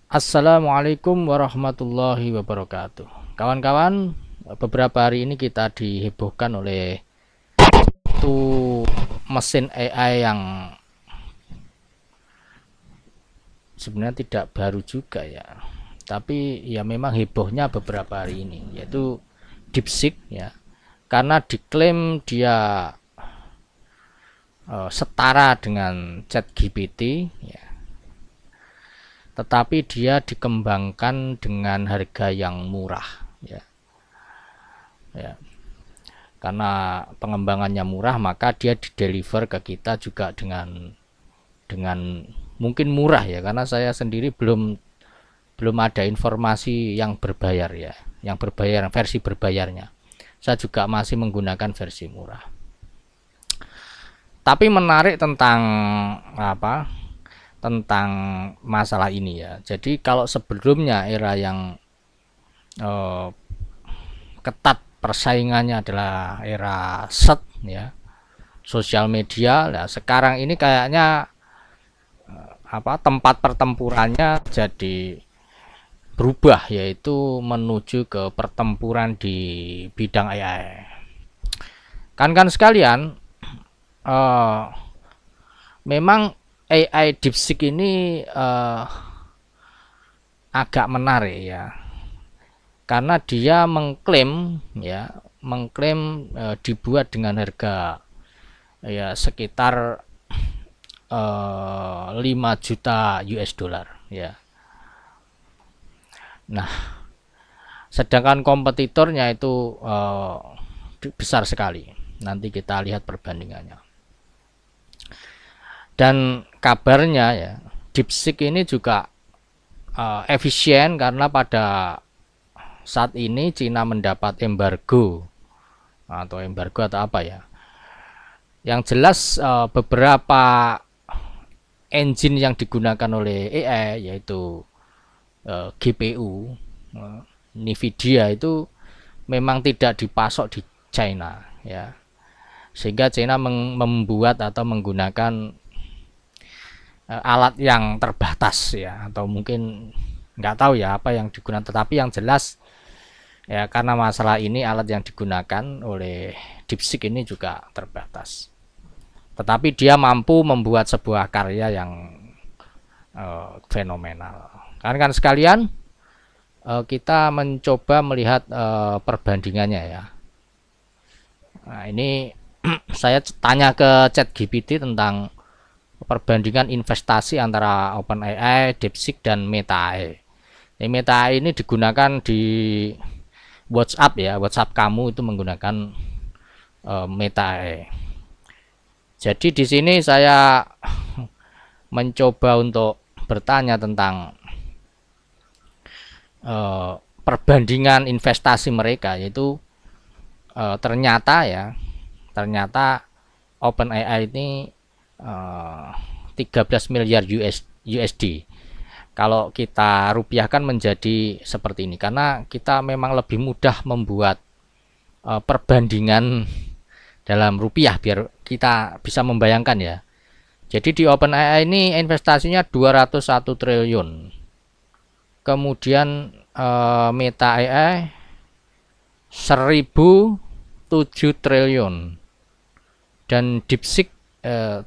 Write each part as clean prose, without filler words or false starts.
Assalamualaikum warahmatullahi wabarakatuh. Kawan-kawan, beberapa hari ini kita dihebohkan oleh satu mesin AI yang sebenarnya tidak baru juga ya. Tapi ya memang hebohnya beberapa hari ini, yaitu DeepSeek ya. Karena diklaim dia setara dengan ChatGPT ya. Tetapi dia dikembangkan dengan harga yang murah ya. Karena pengembangannya murah, maka dia dideliver ke kita juga dengan mungkin murah ya, karena saya sendiri belum ada informasi yang berbayar ya, yang berbayar, versi berbayarnya. Saya juga masih menggunakan versi murah. Tapi menarik tentang masalah ini ya. Jadi kalau sebelumnya era yang ketat persaingannya adalah era set ya, sosial media. Nah, sekarang ini kayaknya tempat pertempurannya jadi berubah, yaitu menuju ke pertempuran di bidang AI. Kan sekalian, memang AI DeepSeek ini agak menarik ya, karena dia mengklaim dibuat dengan harga ya sekitar 5 juta US dollar ya. Nah, sedangkan kompetitornya itu besar sekali. Nanti kita lihat perbandingannya. Dan kabarnya ya, DeepSeek ini juga efisien karena pada saat ini Cina mendapat embargo atau apa ya. Yang jelas beberapa engine yang digunakan oleh AI, yaitu GPU Nvidia, itu memang tidak dipasok di China ya, sehingga China membuat atau menggunakan alat yang terbatas ya, atau mungkin nggak tahu ya apa yang digunakan, tetapi yang jelas ya, karena masalah ini alat yang digunakan oleh DeepSeek ini juga terbatas, tetapi dia mampu membuat sebuah karya yang fenomenal. Kan sekalian, kita mencoba melihat perbandingannya ya. Nah, ini saya tanya ke ChatGPT tentang perbandingan investasi antara OpenAI, DeepSeek, dan Meta AI. Meta AI ini digunakan di WhatsApp ya, WhatsApp kamu itu menggunakan Meta AI. Jadi di sini saya mencoba untuk bertanya tentang perbandingan investasi mereka, yaitu ternyata OpenAI ini 13 miliar USD. Kalau kita rupiahkan menjadi seperti ini, karena kita memang lebih mudah membuat perbandingan dalam rupiah biar kita bisa membayangkan ya. Jadi di OpenAI ini investasinya 201 triliun. Kemudian Meta AI 1007 triliun. Dan DeepSeek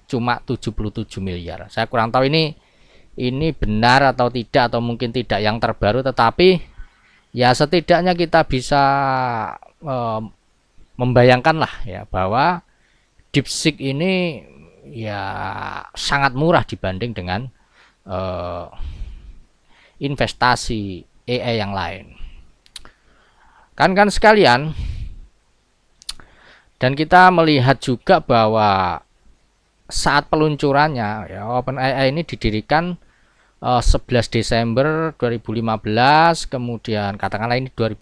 cuma 77 miliar. Saya kurang tahu ini benar atau tidak, atau mungkin tidak yang terbaru, tetapi ya setidaknya kita bisa membayangkan lah ya, bahwa DeepSeek ini ya sangat murah dibanding dengan investasi AI yang lain. Kan sekalian, dan kita melihat juga bahwa saat peluncurannya ya, OpenAI ini didirikan 11 Desember 2015, kemudian katakanlah ini 2016,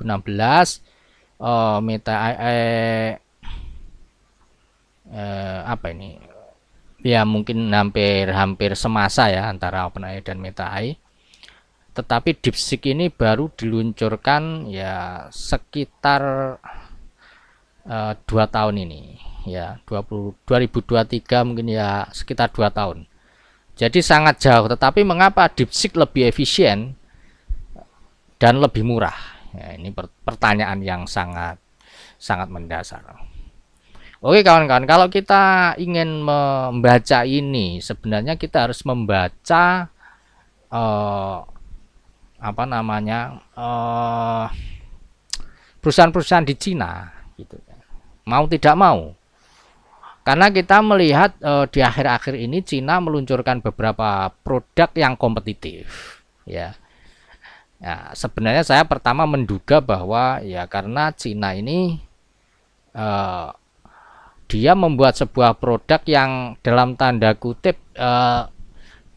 Meta AI ya mungkin hampir semasa ya antara OpenAI dan Meta AI. Tetapi DeepSeek ini baru diluncurkan ya sekitar 2 tahun ini ya, 2023 mungkin ya, sekitar 2 tahun. Jadi sangat jauh. Tetapi mengapa DeepSeek lebih efisien dan lebih murah. Ya, ini pertanyaan yang sangat mendasar. Oke kawan-kawan, kalau kita ingin membaca ini, sebenarnya kita harus membaca apa namanya, perusahaan-perusahaan di Cina, gitu. Mau tidak mau, karena kita melihat di akhir-akhir ini Cina meluncurkan beberapa produk yang kompetitif, ya. Ya, sebenarnya saya pertama menduga bahwa ya karena Cina ini dia membuat sebuah produk yang dalam tanda kutip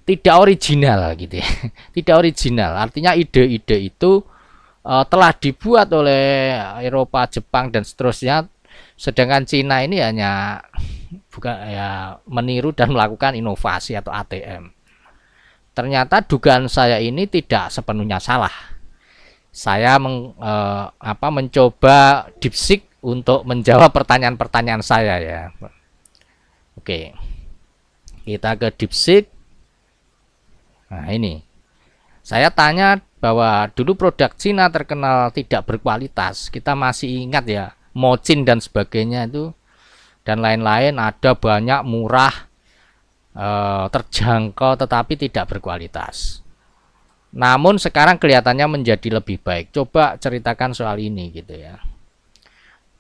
tidak original gitu ya. Tidak original, artinya ide-ide itu telah dibuat oleh Eropa, Jepang dan seterusnya, sedangkan Cina ini hanya bukan ya meniru dan melakukan inovasi atau ATM. Ternyata dugaan saya ini tidak sepenuhnya salah. Saya mencoba DeepSeek untuk menjawab pertanyaan-pertanyaan saya ya. Oke, kita ke DeepSeek. Nah ini, saya tanya bahwa dulu produk Cina terkenal tidak berkualitas. Kita masih ingat ya, Mochin dan sebagainya itu dan lain-lain, ada banyak murah, terjangkau tetapi tidak berkualitas. Namun sekarang kelihatannya menjadi lebih baik. Coba ceritakan soal ini gitu ya.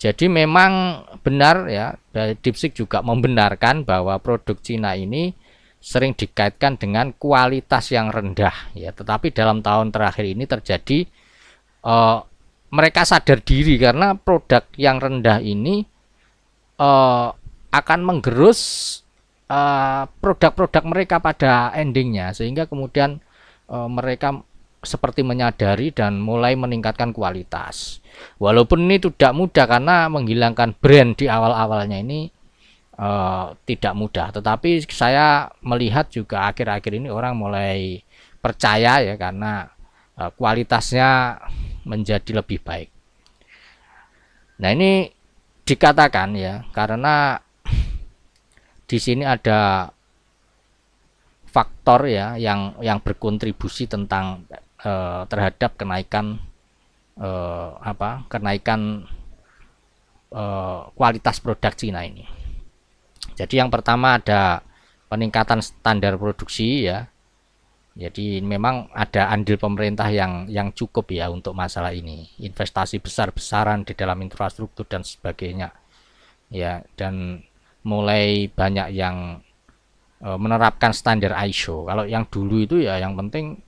Jadi memang benar ya, DeepSeek juga membenarkan bahwa produk Cina ini sering dikaitkan dengan kualitas yang rendah ya. Tetapi dalam tahun terakhir ini terjadi mereka sadar diri karena produk yang rendah ini akan menggerus produk-produk mereka pada endingnya, sehingga kemudian mereka seperti menyadari dan mulai meningkatkan kualitas. Walaupun ini tidak mudah karena menghilangkan brand di awal-awalnya ini tidak mudah, tetapi saya melihat juga akhir-akhir ini orang mulai percaya ya karena kualitasnya menjadi lebih baik. Nah ini dikatakan ya karena di sini ada faktor ya yang berkontribusi tentang terhadap kenaikan kualitas produk Cina ini. Jadi yang pertama ada peningkatan standar produksi ya. Jadi memang ada andil pemerintah yang cukup ya untuk masalah ini, investasi besar-besaran di dalam infrastruktur dan sebagainya ya, dan mulai banyak yang menerapkan standar ISO. Kalau yang dulu itu ya yang penting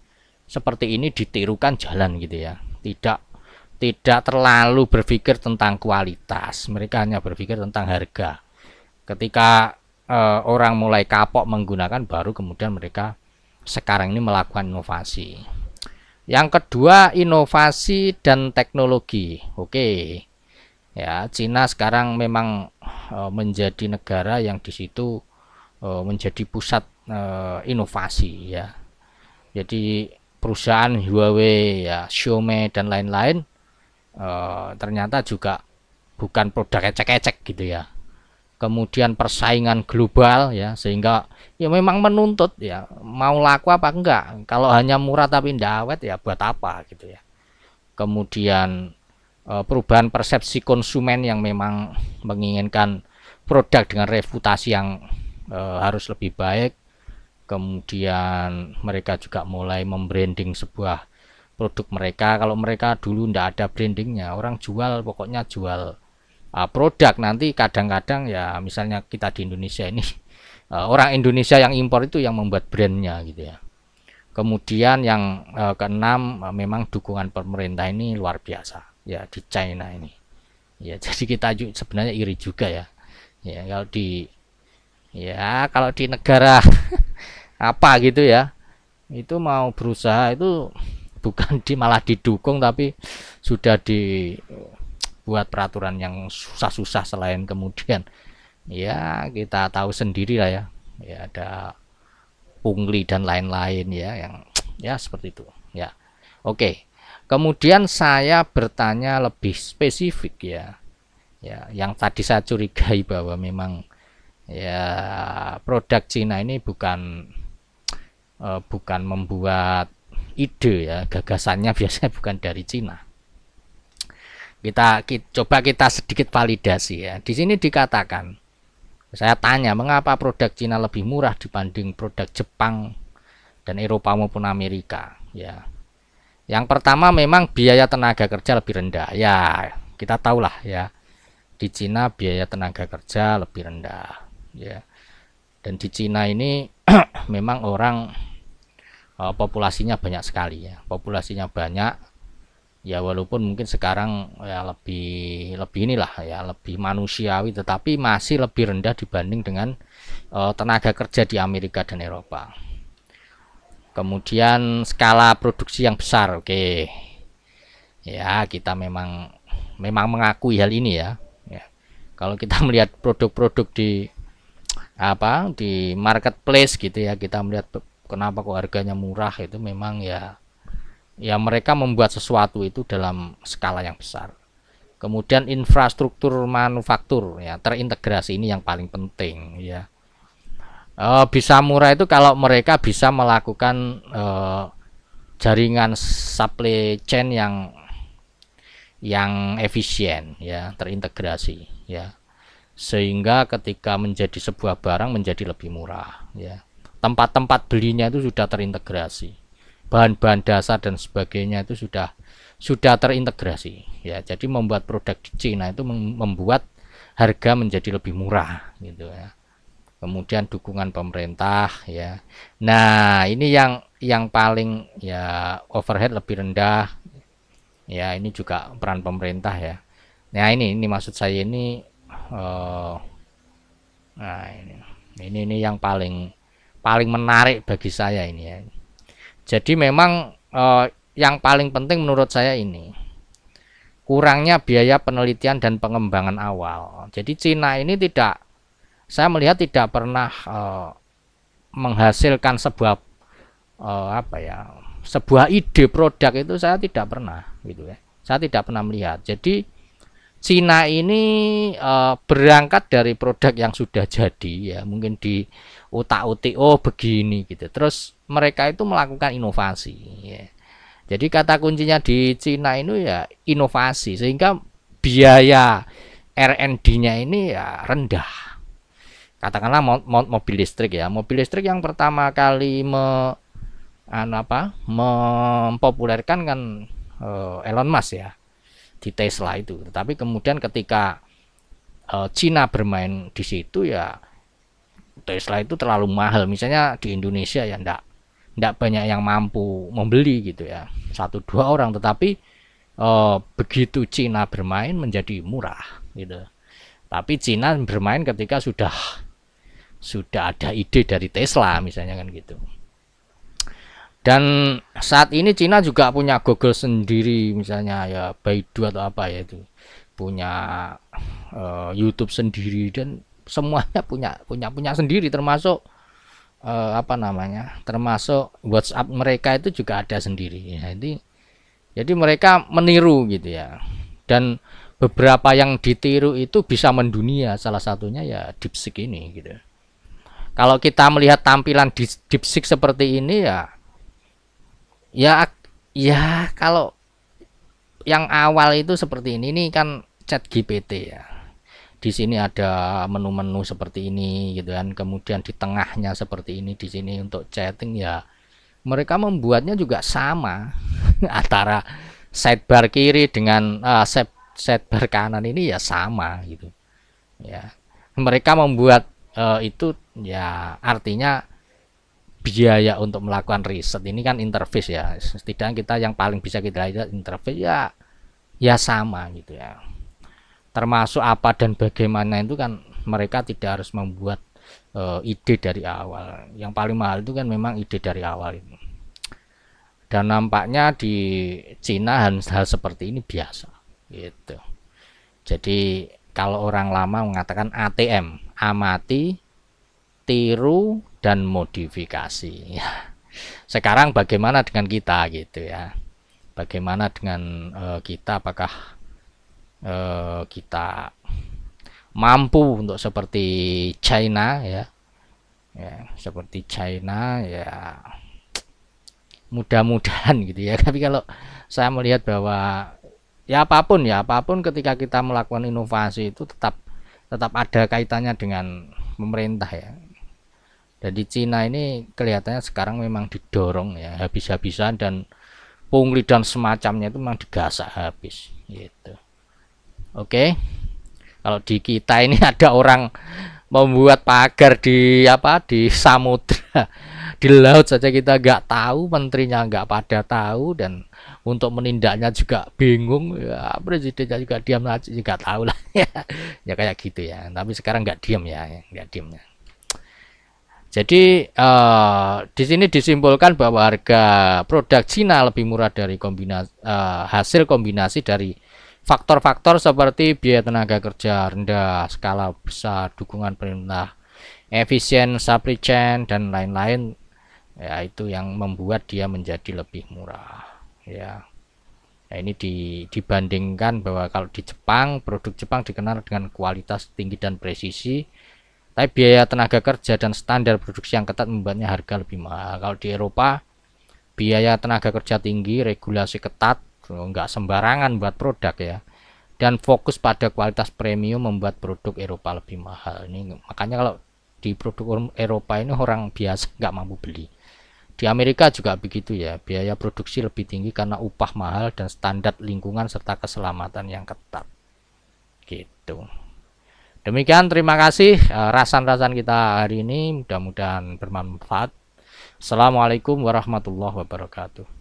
seperti ini ditirukan jalan gitu ya, tidak terlalu berpikir tentang kualitas, mereka hanya berpikir tentang harga. Ketika orang mulai kapok menggunakan, baru kemudian mereka sekarang ini melakukan inovasi. Yang kedua, inovasi dan teknologi. Oke ya, Cina sekarang memang menjadi negara yang di situ menjadi pusat inovasi ya. Jadi perusahaan Huawei ya, Xiaomi dan lain-lain ternyata juga bukan produk ecek-ecek gitu ya. Kemudian persaingan global ya, sehingga ya memang menuntut ya mau laku apa enggak. Kalau hanya murah tapi tidak awet ya buat apa gitu ya. Kemudian perubahan persepsi konsumen yang memang menginginkan produk dengan reputasi yang harus lebih baik. Kemudian mereka juga mulai membranding sebuah produk mereka. Kalau mereka dulu tidak ada brandingnya, orang jual pokoknya jual produk, nanti kadang-kadang ya misalnya kita di Indonesia ini orang Indonesia yang impor itu yang membuat brandnya gitu ya. Kemudian yang keenam, memang dukungan pemerintah ini luar biasa ya di China ini ya. Jadi kita sebenarnya iri juga ya kalau di negara apa gitu ya, itu mau berusaha itu bukan malah didukung, tapi sudah dibuat peraturan yang susah-susah, selain kemudian ya kita tahu sendiri lah ya ada pungli dan lain-lain ya yang ya seperti itu ya. Oke, kemudian saya bertanya lebih spesifik ya yang tadi saya curigai bahwa memang ya produk Cina ini bukan membuat ide ya, gagasannya biasanya bukan dari Cina. Coba kita sedikit validasi ya. Di sini dikatakan, saya tanya mengapa produk Cina lebih murah dibanding produk Jepang dan Eropa maupun Amerika ya. Yang pertama memang biaya tenaga kerja lebih rendah ya, kita tahulah ya, di Cina biaya tenaga kerja lebih rendah ya. Dan di Cina ini memang orang populasinya banyak sekali ya, populasinya banyak ya, walaupun mungkin sekarang ya lebih inilah ya, lebih manusiawi, tetapi masih lebih rendah dibanding dengan tenaga kerja di Amerika dan Eropa. Kemudian skala produksi yang besar, oke ya, kita memang mengakui hal ini ya. Kalau kita melihat produk-produk di marketplace gitu ya, kita melihat kenapa kok harganya murah, itu memang ya mereka membuat sesuatu itu dalam skala yang besar. Kemudian infrastruktur manufaktur ya terintegrasi, ini yang paling penting ya. Bisa murah itu kalau mereka bisa melakukan jaringan supply chain yang efisien ya, terintegrasi ya, sehingga ketika menjadi sebuah barang menjadi lebih murah ya. Tempat-tempat belinya itu sudah terintegrasi, bahan-bahan dasar dan sebagainya itu sudah terintegrasi ya. Jadi membuat produk di Cina itu membuat harga menjadi lebih murah gitu ya. Kemudian dukungan pemerintah ya. Nah, ini yang paling ya, overhead lebih rendah ya, ini juga peran pemerintah ya. Nah, ini maksud saya ini nah ini yang paling menarik bagi saya ini ya. Jadi memang yang paling penting menurut saya ini kurangnya biaya penelitian dan pengembangan awal. Jadi Cina ini saya melihat tidak pernah menghasilkan sebuah sebuah ide produk itu, saya tidak pernah gitu ya. Saya tidak pernah melihat. Jadi Cina ini berangkat dari produk yang sudah jadi ya, mungkin di utak-utik oh begini gitu. Terus mereka itu melakukan inovasi ya. Jadi kata kuncinya di Cina ini ya inovasi, sehingga biaya R&D-nya ini ya rendah. Katakanlah mobil listrik ya, mobil listrik yang pertama kali mempopulerkan kan Elon Musk ya, di Tesla itu. Tetapi kemudian ketika Cina bermain di situ ya, Tesla itu terlalu mahal. Misalnya di Indonesia ya ndak banyak yang mampu membeli gitu ya, 1-2 orang. Tetapi begitu Cina bermain menjadi murah gitu. Tapi Cina bermain ketika sudah ada ide dari Tesla misalnya kan gitu. Dan saat ini Cina juga punya Google sendiri misalnya ya, Baidu atau apa ya, itu punya YouTube sendiri, dan semuanya punya sendiri, termasuk termasuk WhatsApp mereka itu juga ada sendiri ya. Jadi mereka meniru gitu ya, dan beberapa yang ditiru itu bisa mendunia, salah satunya ya DeepSeek ini gitu. Kalau kita melihat tampilan di DeepSeek seperti ini ya kalau yang awal itu seperti ini kan ChatGPT ya. Di sini ada menu-menu seperti ini gitu kan, kemudian di tengahnya seperti ini, di sini untuk chatting ya. Mereka membuatnya juga sama antara sidebar kiri dengan sidebar kanan ini ya sama gitu ya. Mereka membuat itu ya, artinya biaya untuk melakukan riset ini kan interface ya, setidaknya kita yang paling bisa kita lihat interface ya sama gitu ya. Termasuk apa dan bagaimana itu kan mereka tidak harus membuat ide dari awal. Yang paling mahal itu kan memang ide dari awal itu. Dan nampaknya di Cina hal seperti ini biasa gitu. Jadi kalau orang lama mengatakan ATM, amati, tiru, dan modifikasi. Sekarang bagaimana dengan kita gitu ya? Bagaimana dengan kita, apakah kita mampu untuk seperti China ya, seperti China ya, mudah-mudahan gitu ya. Tapi kalau saya melihat bahwa ya apapun ketika kita melakukan inovasi itu tetap ada kaitannya dengan pemerintah ya. Jadi Cina ini kelihatannya sekarang memang didorong ya habis-habisan, dan pungli dan semacamnya itu memang digasak habis gitu. Oke, kalau di kita ini ada orang membuat pagar di di samudra, di laut saja kita nggak tahu, menterinya nggak pada tahu, dan untuk menindaknya juga bingung ya, presidennya juga diam aja juga tahu lah ya, ya kayak gitu ya. Tapi sekarang nggak diam ya, nggak diam ya. Jadi di sini disimpulkan bahwa harga produk Cina lebih murah dari hasil kombinasi dari faktor-faktor seperti biaya tenaga kerja rendah, skala besar, dukungan pemerintah, efisien supply chain, dan lain-lain. Ya, itu yang membuat dia menjadi lebih murah. Ya, nah, ini dibandingkan bahwa kalau di Jepang, produk Jepang dikenal dengan kualitas tinggi dan presisi. Tapi biaya tenaga kerja dan standar produksi yang ketat membuatnya harga lebih mahal. Kalau di Eropa, biaya tenaga kerja tinggi, regulasi ketat, nggak sembarangan buat produk ya. Dan fokus pada kualitas premium membuat produk Eropa lebih mahal. Ini makanya kalau di produk Eropa ini orang biasa nggak mampu beli. Di Amerika juga begitu ya, biaya produksi lebih tinggi karena upah mahal dan standar lingkungan serta keselamatan yang ketat. Gitu. Demikian, terima kasih rasan-rasan kita hari ini, mudah-mudahan bermanfaat. Assalamualaikum warahmatullahi wabarakatuh.